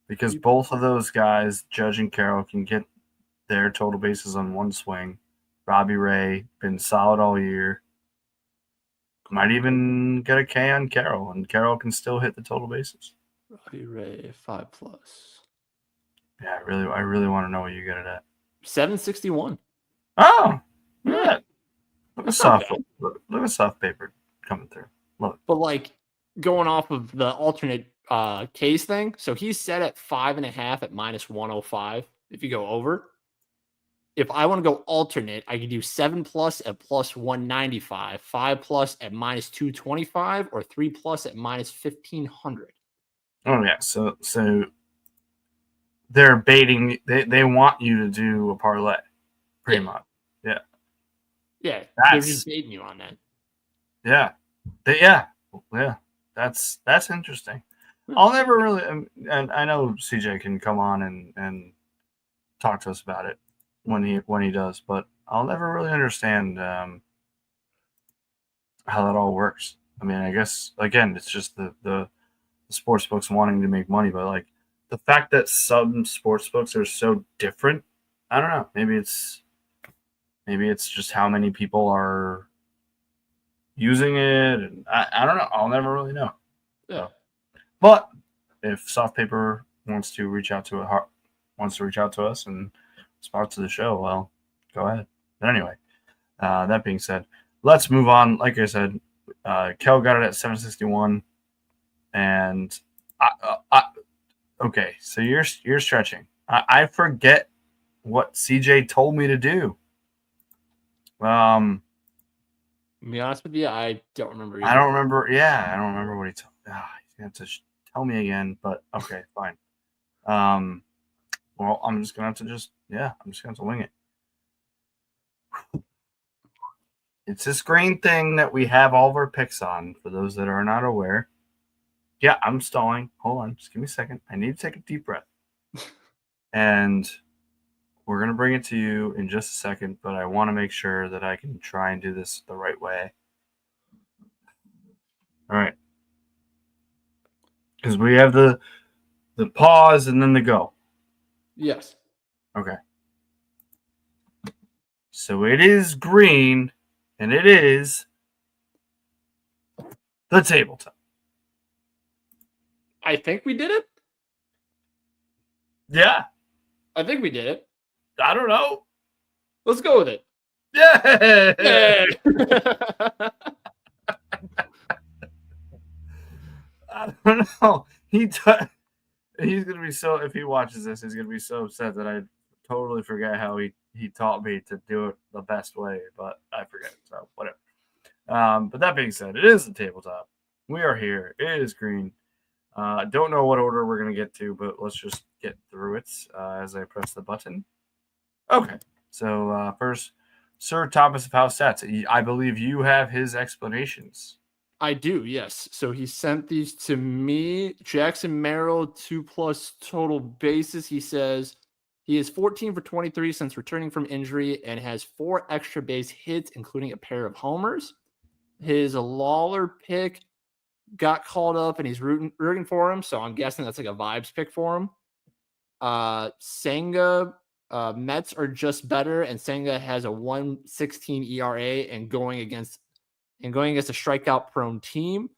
Because both of those guys, Judge and Carroll, can get their total bases on one swing. Robbie Ray been solid all year. Might even get a K on Carroll, and Carroll can still hit the total bases. Robbie Ray 5+. Yeah, I really want to know what you get it at. 761. Oh, yeah. Look at soft paper coming through. Look. But going off of the alternate case thing, so he's set at 5.5 at -105 if you go over. If I want to go alternate, I could do 7+ at +195, 5+ at -225, or 3+ at -1500. Oh yeah, so they're baiting. They want you to do a parlay, pretty much. Yeah. Yeah, they're just baiting you on that. Yeah, yeah. That's interesting. I'll never really, and I know CJ can come on and talk to us about it when he does, but I'll never really understand how that all works. I mean, I guess again, it's just the sports books wanting to make money, but the fact that some sports books are so different, I don't know. Maybe it's just how many people are using it, and I don't know. I'll never really know. Yeah. So, but if Soft Paper wants to reach out to us and sponsor the show, well, go ahead. But anyway, that being said, let's move on. Like I said, Kel got it at 761, and okay, so you're stretching. I forget what CJ told me to do. To be honest with you, I don't remember either. I don't remember. Yeah, I don't remember what he told me. You have to tell me again, but okay, fine. Well, I'm just gonna have to wing it. It's this green thing that we have all of our picks on. For those that are not aware, Yeah, I'm stalling. Hold on. Just give me a second. I need to take a deep breath. And we're going to bring it to you in just a second, but I want to make sure that I can try and do this the right way. All right. Because we have the pause and then the go. Yes. Okay. So it is green, and it is the tabletop. I think we did it. Yeah. I think we did it. I don't know. Let's go with it. Yeah. Yeah. I don't know. He's gonna be so. If he watches this, he's gonna be so upset that I totally forget how he taught me to do it the best way. But I forget. So whatever. But that being said, it is the tabletop. We are here. It is green. Don't know what order we're gonna get to, but let's just get through it as I press the button. Okay. So first, Sir Thomas of House Stats. I believe you have his explanations. I do, yes. So he sent these to me. Jackson Merrill, 2+ total bases. He says he is 14 for 23 since returning from injury and has 4 extra base hits, including a pair of homers. His Lawler pick got called up and he's rooting for him. So I'm guessing that's like a vibes pick for him. Senga, Mets are just better, and Senga has a 1.16 ERA and going against a strikeout-prone team.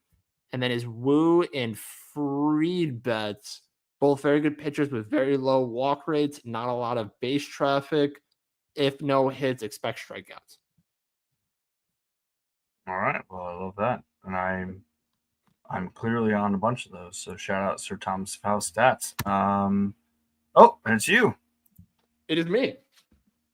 And then his Wu and Fried bets, both very good pitchers with very low walk rates, not a lot of base traffic. If no hits, expect strikeouts. All right. Well, I love that, and I'm clearly on a bunch of those. So shout out Sir Thomas of House Stats. Oh, and it's you. It is me.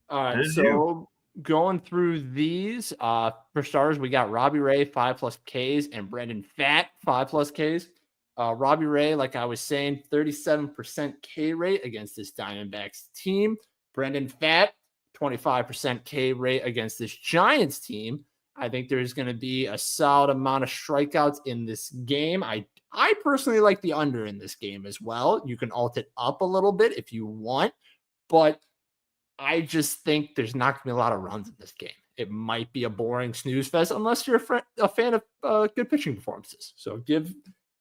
All right. It is So you. going through these, for starters, we got Robbie Ray 5+ Ks and Brendan Pfaadt 5+ Ks. Robbie Ray, like I was saying, 37% K rate against this Diamondbacks team. Brendan Pfaadt, 25% K rate against this Giants team. I think there's going to be a solid amount of strikeouts in this game. I personally like the under in this game as well. You can alt it up a little bit if you want, but I just think there's not going to be a lot of runs in this game. It might be a boring snooze fest unless you're a fan of good pitching performances. So give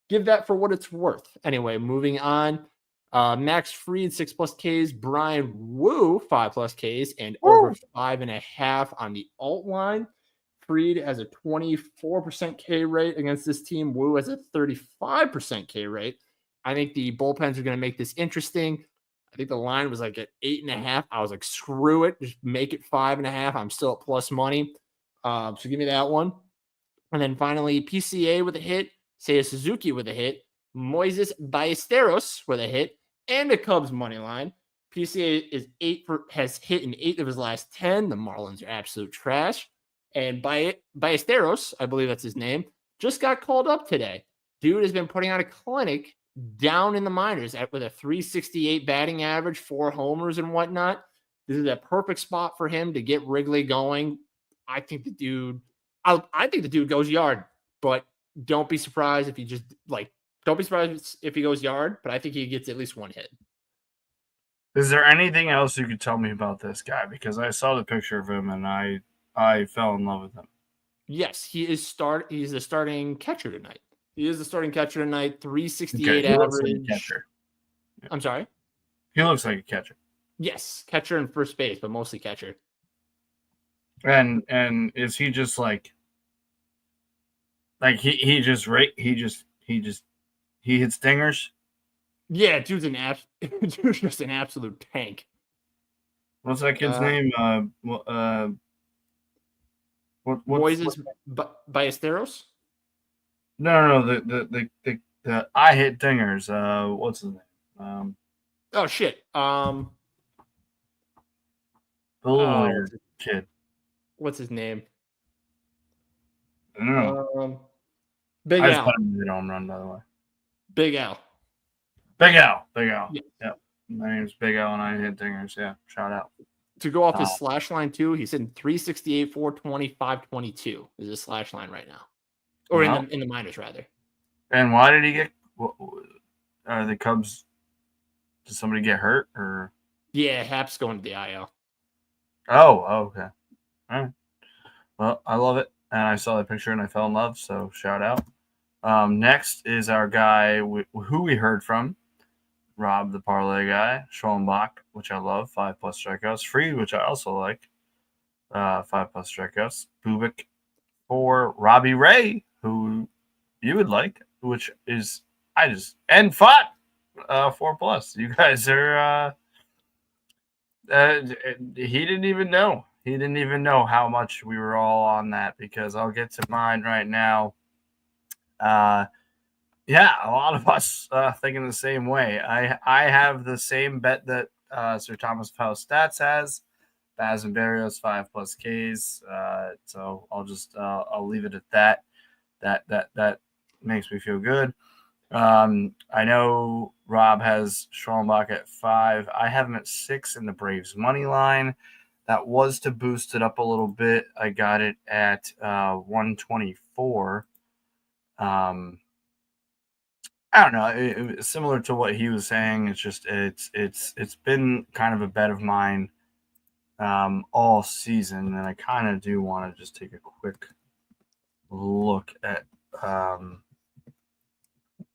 that for what it's worth. Anyway, moving on. Max Fried 6+ Ks, Brian Wu 5+ Ks, and over 5.5 on the alt line. Fried has a 24% K rate against this team. Wu has a 35% K rate. I think the bullpens are going to make this interesting. I think the line was like at 8.5. I was like, screw it. Just make it 5.5. I'm still at plus money. So give me that one. And then finally, PCA with a hit, Seiya Suzuki with a hit, Moises Ballesteros with a hit, and the Cubs money line. PCA has hit in 8 of his last 10. The Marlins are absolute trash. And Ballesteros, I believe that's his name, just got called up today. Dude has been putting on a clinic down in the minors with a 368 batting average, 4 homers and whatnot. This is a perfect spot for him to get Wrigley going. I think the dude goes yard, but don't be surprised if he goes yard, but I think he gets at least 1 hit. Is there anything else you could tell me about this guy? Because I saw the picture of him and I fell in love with him. Yes, he's the starting catcher tonight. He is the starting catcher tonight. 368 Okay, he average. looks like a catcher. Yeah. I'm sorry? He looks like a catcher. Yes, catcher and first base, but mostly catcher. And is he just like he hits dingers? Yeah, dude's just an absolute tank. What's that kid's name? Moises Ballesteros? No. The I hit dingers. What's his name? Oh shit. The little kid. What's his name? I don't know. Big I just Al. put him in the home run, by the way. Big Al. Big Al. Yeah. Yep. My name's Big Al, and I hit dingers. Yeah, shout out. To go off his slash line too, he's in 368, 420, 522 is his slash line right now, or in the minors rather. And why did he get Are the Cubs? Did somebody get hurt or? Yeah, Hap's going to the IL. Oh, okay. All right. Well, I love it, and I saw the picture and I fell in love. So shout out. Next is our guy who we heard from, Rob, the parlay guy, Schoenbach, which I love, 5+ strikeouts. Freed, which I also like, 5+ strikeouts. Bubik for Robbie Ray, who you would like, which is and Fott, 4+. You guys are. He didn't even know. He didn't even know how much we were all on that because I'll get to mine right now. Yeah, a lot of us thinking the same way. I have the same bet that Sir Thomas Powell Stats has. Baz and Barrios 5+ Ks. So I'll leave it at that. That makes me feel good. I know Rob has Schoenbach at 5. I have him at 6 in the Braves money line. That was to boost it up a little bit. I got it at 124. I don't know. Similar to what he was saying. It's been kind of a bet of mine all season, and I kind of do want to just take a quick look at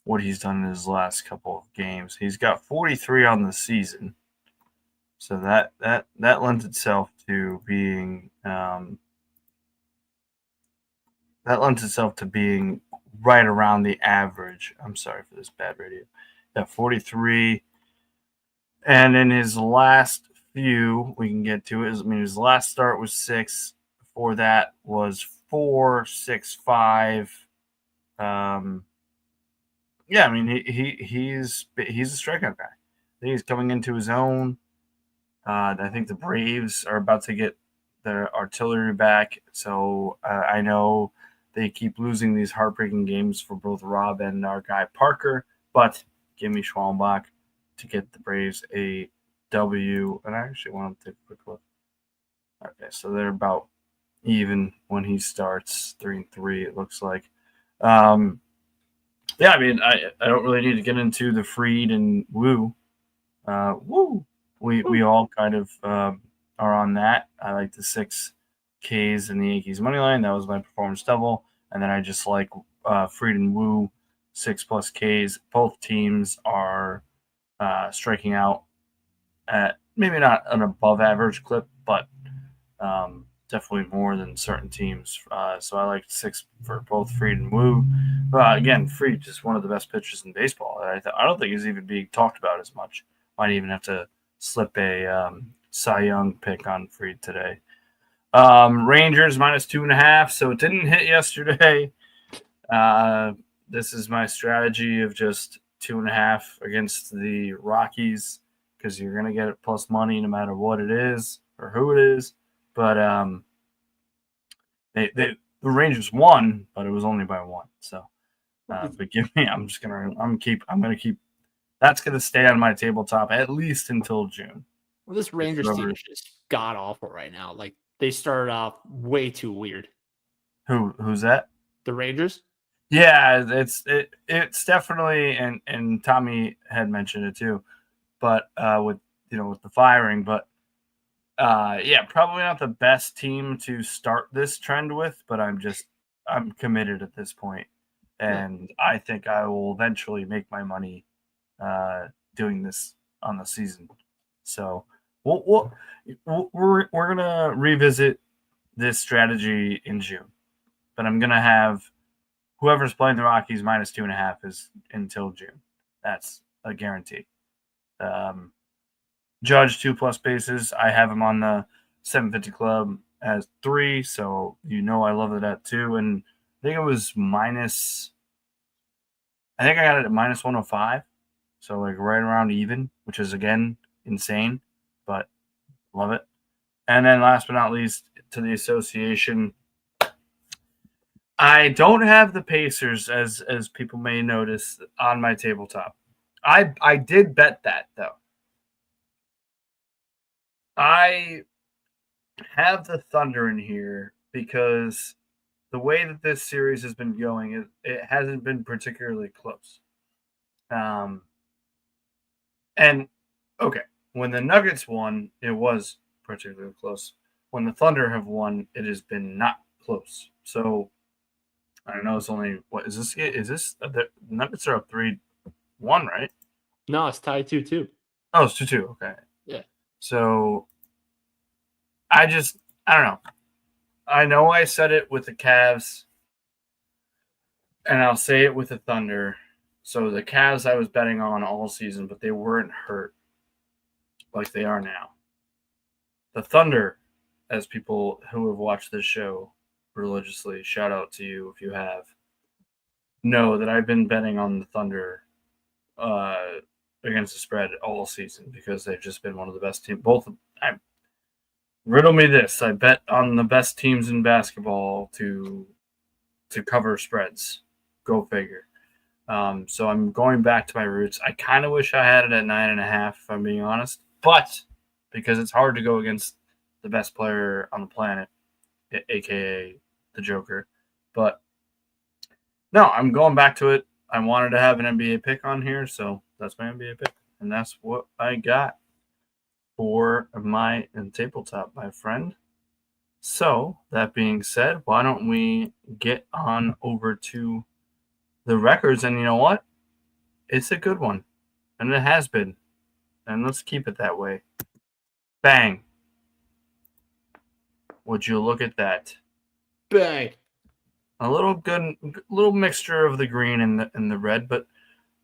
what he's done in his last couple of games. He's got 43 on the season, so that lends itself to being right around the average. I'm sorry for this bad radio. At 43, and in his last few, we can get to it. I mean, his last start was 6. Before that was 4, 6, 5. Yeah, I mean he's a strikeout guy. I think he's coming into his own. I think the Braves are about to get their artillery back, so I know they keep losing these heartbreaking games for both Rob and our guy Parker. But give me Schwalmbach to get the Braves a W. And I actually want to take a quick look. Okay, so they're about even when he starts 3-3. It looks like. Yeah, I mean, I don't really need to get into the Freed and Woo. We all kind of are on that. I like the 6 Ks in the Yankees money line. That was my performance double. And then I just like Freed and Woo 6+ Ks. Both teams are striking out at maybe not an above average clip, but definitely more than certain teams. So I like 6 for both Freed and Woo. Again, Freed is one of the best pitchers in baseball. I don't think he's even being talked about as much. Might even have to slip a Cy Young pick on Freed today. Rangers -2.5, so it didn't hit yesterday. This is my strategy of just 2.5 against the Rockies because you're going to get it plus money no matter what it is or who it is. But the Rangers won, but it was only by 1. So, but give me. I'm gonna keep. That's gonna stay on my tabletop at least until June. Well, this Rangers team is just god awful right now. Like they started off way too weird. Who's that? The Rangers. Yeah, it's definitely and Tommy had mentioned it too, but with the firing, but. Yeah, probably not the best team to start this trend with, but I'm committed at this point, and I think I will eventually make my money doing this on the season. So we're gonna revisit this strategy in June, but I'm gonna have whoever's playing the Rockies -2.5 is until June. That's a guarantee. Judge 2+ bases. I have him on the 750 club as 3, so I love it at 2. And I think it was I got it at -105, so like right around even, which is again insane, but love it. And then last but not least, to the association, I don't have the Pacers as people may notice on my tabletop. I did bet that though. I have the Thunder in here because the way that this series has been going, it hasn't been particularly close. And okay, when the Nuggets won, it was particularly close. When the Thunder have won, it has been not close. So I don't know. It's only what is this? Is this the Nuggets are up 3-1, right? No, it's tied 2-2. Oh, it's 2-2. Okay. Yeah. So I don't know. I know I said it with the Cavs, and I'll say it with the Thunder. So the Cavs I was betting on all season, but they weren't hurt like they are now. The Thunder, as people who have watched this show religiously, shout out to you if you have, know that I've been betting on the Thunder against the spread all season because they've just been one of the best teams. Riddle me this. I bet on the best teams in basketball to cover spreads. Go figure. So I'm going back to my roots. I kind of wish I had it at 9.5, if I'm being honest. But because it's hard to go against the best player on the planet, a.k.a. the Joker. But no, I'm going back to it. I wanted to have an NBA pick on here, so that's my NBA pick. And that's what I got for my tabletop, my friend. So, that being said, why don't we get on over to the records? And you know what? It's a good one. And it has been. And let's keep it that way. Bang. Would you look at that? Bang. A little mixture of the green and the red, but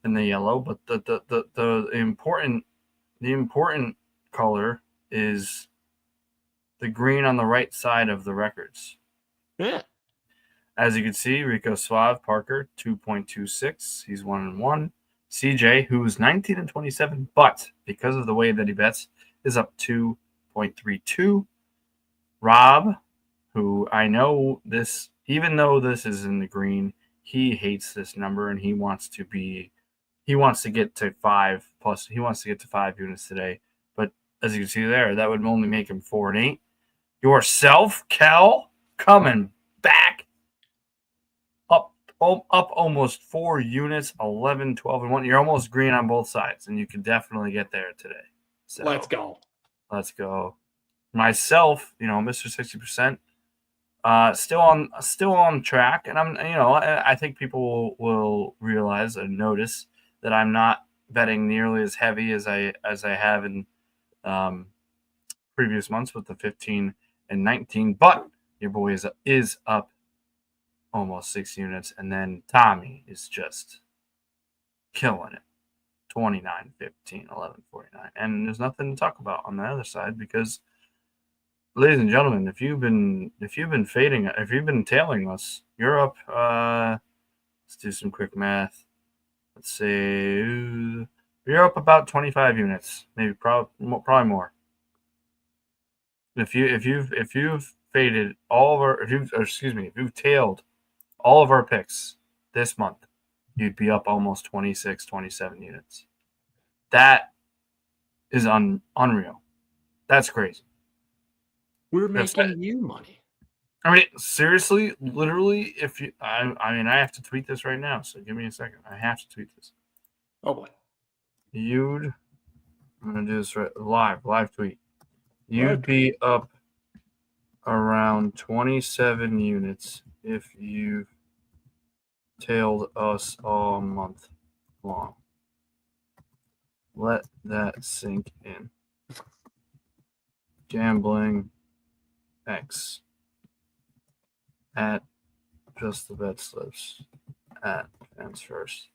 and the yellow. But the important color is the green on the right side of the records. Yeah. As you can see, Rico Suave Parker 2.26. He's 1-1. CJ, who's 19-27, but because of the way that he bets, is up 2.32. Rob, who I know this, even though this is in the green, he hates this number and he wants to get to 5 plus. He wants to get to 5 units today. But as you can see there, that would only make him 4-8. Yourself, Kel, coming back up almost 4 units, 11, 12, and 1. You're almost green on both sides, and you can definitely get there today. So Let's go. Let's go. Myself, Mr. 60%, still on track, and I think people will realize and notice that I'm not betting nearly as heavy as I have in previous months with the 15 and 19, but your boy is up almost 6 units, and then Tommy is just killing it. 29, 15, 11, 49. And there's nothing to talk about on the other side because, ladies and gentlemen, if you've been tailing us, you're up. Let's do some quick math. Let's say you're up about 25 units, maybe probably more. If you've faded all of our, if you've tailed all of our picks this month, you'd be up almost 26, 27 units. That is unreal. That's crazy. We're making you money. I mean, seriously, literally, I have to tweet this right now, so give me a second. I have to tweet this. Oh, boy. I'm going to do this live tweet. You'd be up around 27 units if you've tailed us all month long. Let that sink in. Gambling X at just the BetSlips at fans first.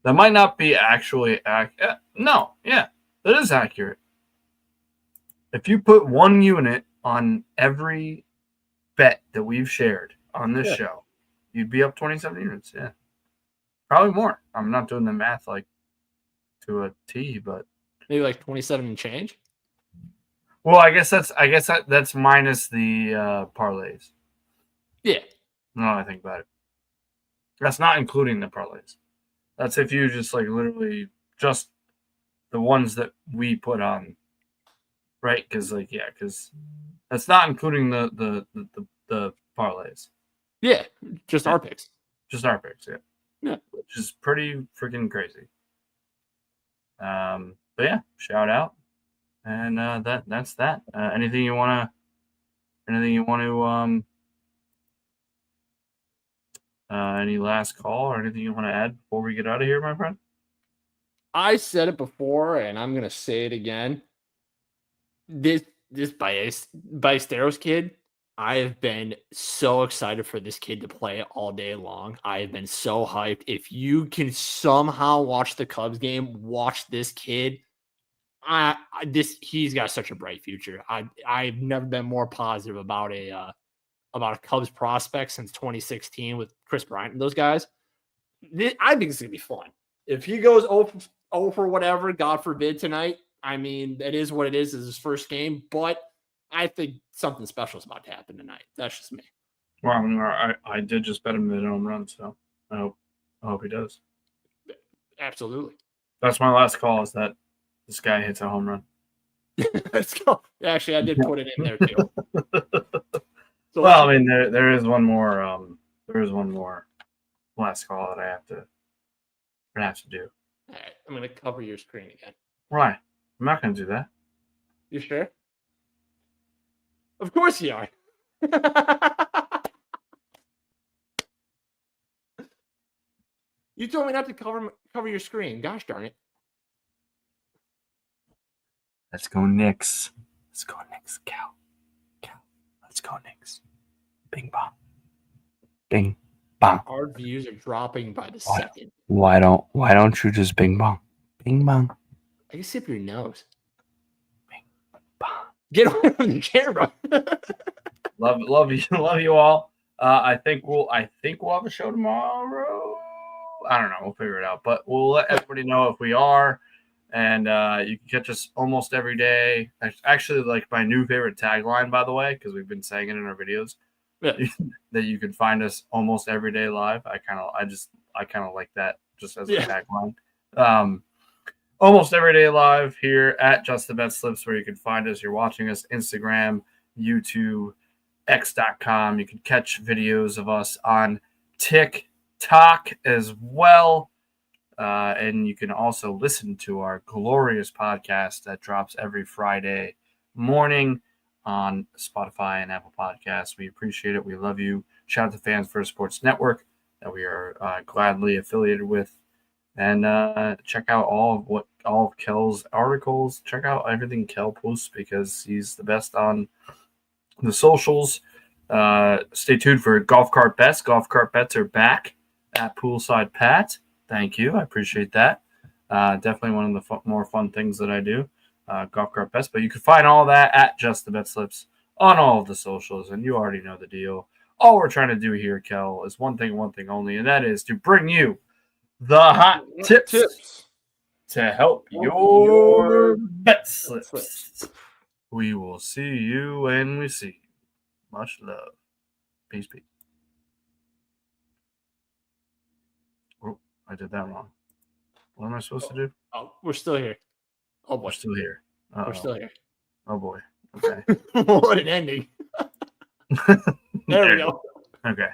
That might not be actually accurate. No, yeah, that is accurate. If you put 1 unit on every bet that we've shared on this show, you'd be up 27 units. Yeah, probably more. I'm not doing the math like to a T, but maybe like 27 and change. Well, I guess that's minus the parlays. Yeah. Now I think about it. That's not including the parlays. That's if you just like literally just the ones that we put on, right? Because that's not including the parlays. Yeah, just our picks. Just our picks, yeah. Yeah. which is pretty freaking crazy. But yeah, shout out, and that's that. Anything you want to any last call or anything you want to add before we get out of here, my friend? I said it before, and I'm gonna say it again. This Ballesteros kid, I have been so excited for this kid to play all day long. I have been so hyped. If you can somehow watch the Cubs game, watch this kid. He's got such a bright future. I've never been more positive about a Cubs prospect since 2016 with Chris Bryant and those guys. I think it's gonna be fun. If he goes 0 for whatever, God forbid tonight. I mean, it is what it is. It's his first game, but I think something special is about to happen tonight. That's just me. Well, I did just bet him at home run, so I hope he does. Absolutely. That's my last call. Is that this guy hits a home run? Let's go. Actually, I did put it in there too. So well, I mean, there is one more. There is one more last call that I have to do. All right, I'm gonna cover your screen again. Why? I'm not going to do that. You sure? Of course you are. You told me not to cover your screen. Gosh darn it. Let's go Knicks. Let's go Knicks. Cal. Let's go Knicks. Bing bong. Bing bong. Our views are dropping by the second. Why don't you just bing bong? Bing bong. I can sip your nose. Bing bong. Get away from the camera. love you all. I think we'll have a show tomorrow. I don't know. We'll figure it out. But we'll let everybody know if we are. And you can catch us almost every day. Actually, like my new favorite tagline, by the way, because we've been saying it in our videos, that you can find us almost every day live. I kind of like that just as a tagline. Almost every day live here at Just the BetSlips, where you can find us. You're watching us Instagram, YouTube, X.com. You can catch videos of us on TikTok as well. And you can also listen to our glorious podcast that drops every Friday morning on Spotify and Apple Podcasts. We appreciate it. We love you. Shout out to Fans First Sports Network that we are gladly affiliated with. And check out all of Kel's articles. Check out everything Kel posts because he's the best on the socials. Stay tuned for Golf Cart Bets. Golf Cart Bets are back at Poolside Pat. Thank you. I appreciate that. Definitely one of the more fun things that I do. Golf Cart Bets. But you can find all that at Just the BetSlips on all of the socials. And you already know the deal. All we're trying to do here, Kel, is one thing only, and that is to bring you the hot tips to help your bet slips. We will see you when we see you. Much love. Peace. Oh, I did that wrong. What am I supposed to do? Oh, we're still here. Oh, boy. We're still here. We're still here. Oh, boy. Okay. What an ending. There we go. Okay.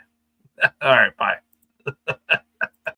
All right. Bye.